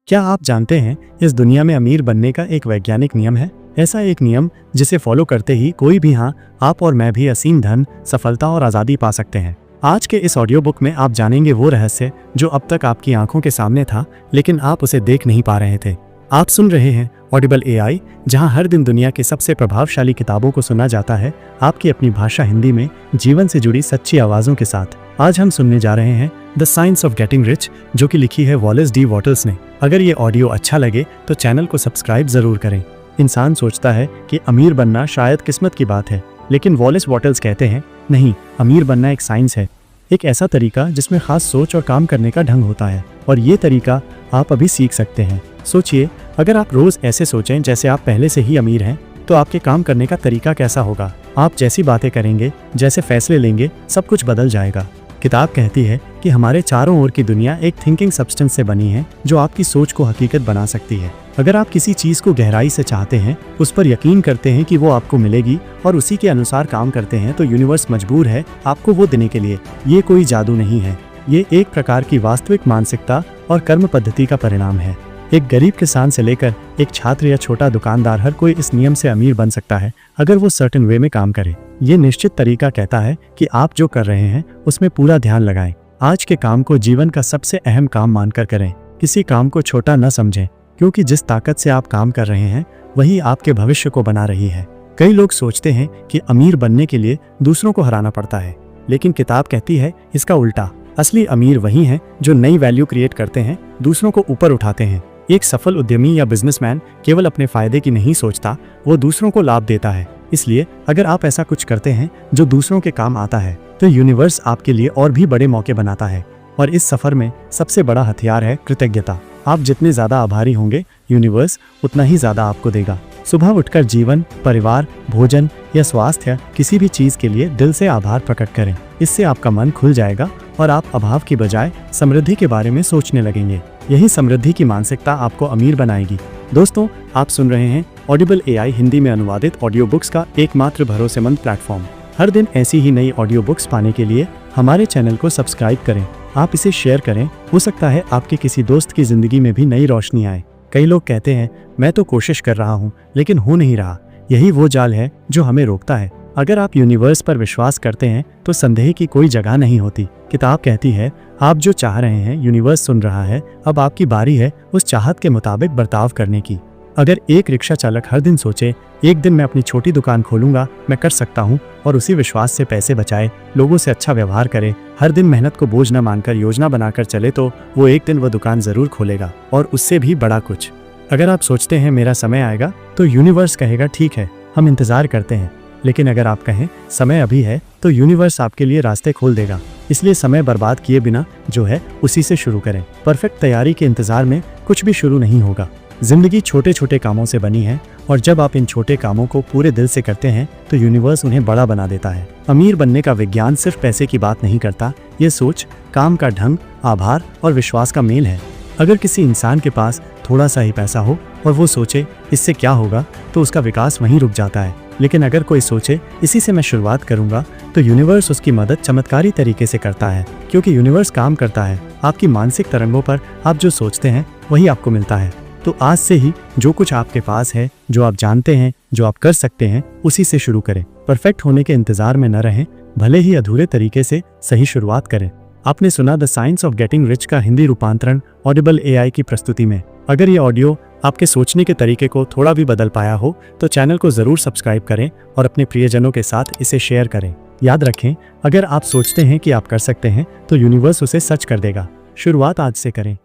क्या आप जानते हैं इस दुनिया में अमीर बनने का एक वैज्ञानिक नियम है। ऐसा एक नियम जिसे फॉलो करते ही कोई भी आप और मैं भी असीम धन, सफलता और आज़ादी पा सकते हैं। आज के इस ऑडियो बुक में आप जानेंगे वो रहस्य जो अब तक आपकी आंखों के सामने था लेकिन आप उसे देख नहीं पा रहे थे। आप सुन रहे हैं ऑडिबल AI, जहां हर दिन दुनिया की सबसे प्रभावशाली किताबों को सुना जाता है आपकी अपनी भाषा हिंदी में, जीवन से जुड़ी सच्ची आवाज़ों के साथ। आज हम सुनने जा रहे हैं the science of getting rich, जो कि लिखी है वॉलेस डी वॉटल्स ने। अगर ये ऑडियो अच्छा लगे तो चैनल को सब्सक्राइब जरूर करें। इंसान सोचता है कि अमीर बनना शायद किस्मत की बात है, लेकिन वॉलेस वॉटल्स कहते हैं नहीं, अमीर बनना एक साइंस है, एक ऐसा तरीका जिसमें खास सोच और काम करने का ढंग होता है, और ये तरीका आप अभी सीख सकते हैं। सोचिए, अगर आप रोज ऐसे सोचें जैसे आप पहले से ही अमीर हैं, तो आपके काम करने का तरीका कैसा होगा। आप जैसी बातें करेंगे, जैसे फैसले लेंगे, सब कुछ बदल जाएगा। किताब कहती है कि हमारे चारों ओर की दुनिया एक थिंकिंग सब्सटेंस से बनी है जो आपकी सोच को हकीकत बना सकती है। अगर आप किसी चीज को गहराई से चाहते हैं, उस पर यकीन करते हैं कि वो आपको मिलेगी और उसी के अनुसार काम करते हैं, तो यूनिवर्स मजबूर है आपको वो देने के लिए। ये कोई जादू नहीं है, ये एक प्रकार की वास्तविक मानसिकता और कर्म पद्धति का परिणाम है। एक गरीब किसान से लेकर एक छात्र या छोटा दुकानदार, हर कोई इस नियम से अमीर बन सकता है अगर वो सर्टेन वे में काम करे। ये निश्चित तरीका कहता है कि आप जो कर रहे हैं उसमें पूरा ध्यान लगाएं। आज के काम को जीवन का सबसे अहम काम मानकर करें। किसी काम को छोटा न समझें, क्योंकि जिस ताकत से आप काम कर रहे हैं वही आपके भविष्य को बना रही है। कई लोग सोचते हैं कि अमीर बनने के लिए दूसरों को हराना पड़ता है, लेकिन किताब कहती है इसका उल्टा। असली अमीर वही हैं जो नई वैल्यू क्रिएट करते हैं, दूसरों को ऊपर उठाते हैं। एक सफल उद्यमी या बिजनेसमैन केवल अपने फायदे की नहीं सोचता, वो दूसरों को लाभ देता है। इसलिए अगर आप ऐसा कुछ करते हैं जो दूसरों के काम आता है, तो यूनिवर्स आपके लिए और भी बड़े मौके बनाता है। और इस सफर में सबसे बड़ा हथियार है कृतज्ञता। आप जितने ज्यादा आभारी होंगे, यूनिवर्स उतना ही ज्यादा आपको देगा। सुबह उठकर जीवन, परिवार, भोजन या स्वास्थ्य, किसी भी चीज के लिए दिल से आभार प्रकट करें। इससे आपका मन खुल जाएगा और आप अभाव की बजाय समृद्धि के बारे में सोचने लगेंगे। यही समृद्धि की मानसिकता आपको अमीर बनाएगी। दोस्तों, आप सुन रहे हैं ऑडिबल AI हिंदी में अनुवादित ऑडियो बुक्स का एकमात्र भरोसेमंद प्लेटफॉर्म। हर दिन ऐसी ही नई ऑडियो बुक्स पाने के लिए हमारे चैनल को सब्सक्राइब करें। आप इसे शेयर करें, हो सकता है आपके किसी दोस्त की जिंदगी में भी नई रोशनी आए। कई लोग कहते हैं मैं तो कोशिश कर रहा हूँ लेकिन हो नहीं रहा। यही वो जाल है जो हमें रोकता है। अगर आप यूनिवर्स पर विश्वास करते हैं तो संदेह की कोई जगह नहीं होती। किताब कहती है आप जो चाह रहे हैं यूनिवर्स सुन रहा है, अब आपकी बारी है उस चाहत के मुताबिक बर्ताव करने की। अगर एक रिक्शा चालक हर दिन सोचे एक दिन मैं अपनी छोटी दुकान खोलूंगा, मैं कर सकता हूं, और उसी विश्वास से पैसे बचाए, लोगों से अच्छा व्यवहार करे, हर दिन मेहनत को बोझ न मानकर योजना बनाकर चले, तो वो एक दिन वो दुकान जरूर खोलेगा, और उससे भी बड़ा कुछ। अगर आप सोचते हैं मेरा समय आएगा, तो यूनिवर्स कहेगा ठीक है, हम इंतजार करते हैं। लेकिन अगर आप कहें समय अभी है, तो यूनिवर्स आपके लिए रास्ते खोल देगा। इसलिए समय बर्बाद किए बिना जो है उसी से शुरू करें। परफेक्ट तैयारी के इंतजार में कुछ भी शुरू नहीं होगा। जिंदगी छोटे छोटे कामों से बनी है, और जब आप इन छोटे कामों को पूरे दिल से करते हैं तो यूनिवर्स उन्हें बड़ा बना देता है। अमीर बनने का विज्ञान सिर्फ पैसे की बात नहीं करता, ये सोच, काम का ढंग, आभार और विश्वास का मेल है। अगर किसी इंसान के पास थोड़ा सा ही पैसा हो और वो सोचे इससे क्या होगा, तो उसका विकास वहीं रुक जाता है। लेकिन अगर कोई सोचे इसी से मैं शुरुआत करूंगा, तो यूनिवर्स उसकी मदद चमत्कारी तरीके से करता है, क्योंकि यूनिवर्स काम करता है आपकी मानसिक तरंगों पर। आप जो सोचते हैं वही आपको मिलता है। तो आज से ही जो कुछ आपके पास है, जो आप जानते हैं, जो आप कर सकते हैं, उसी से शुरू करें। परफेक्ट होने के इंतजार में न रहें, भले ही अधूरे तरीके से सही शुरुआत करें। आपने सुना the science of getting rich का हिंदी रूपांतरण ऑडिबल AI की प्रस्तुति में। अगर ये ऑडियो आपके सोचने के तरीके को थोड़ा भी बदल पाया हो, तो चैनल को जरूर सब्सक्राइब करें और अपने प्रियजनों के साथ इसे शेयर करें। याद रखें, अगर आप सोचते हैं कि आप कर सकते हैं, तो यूनिवर्स उसे सच कर देगा। शुरुआत आज से करें।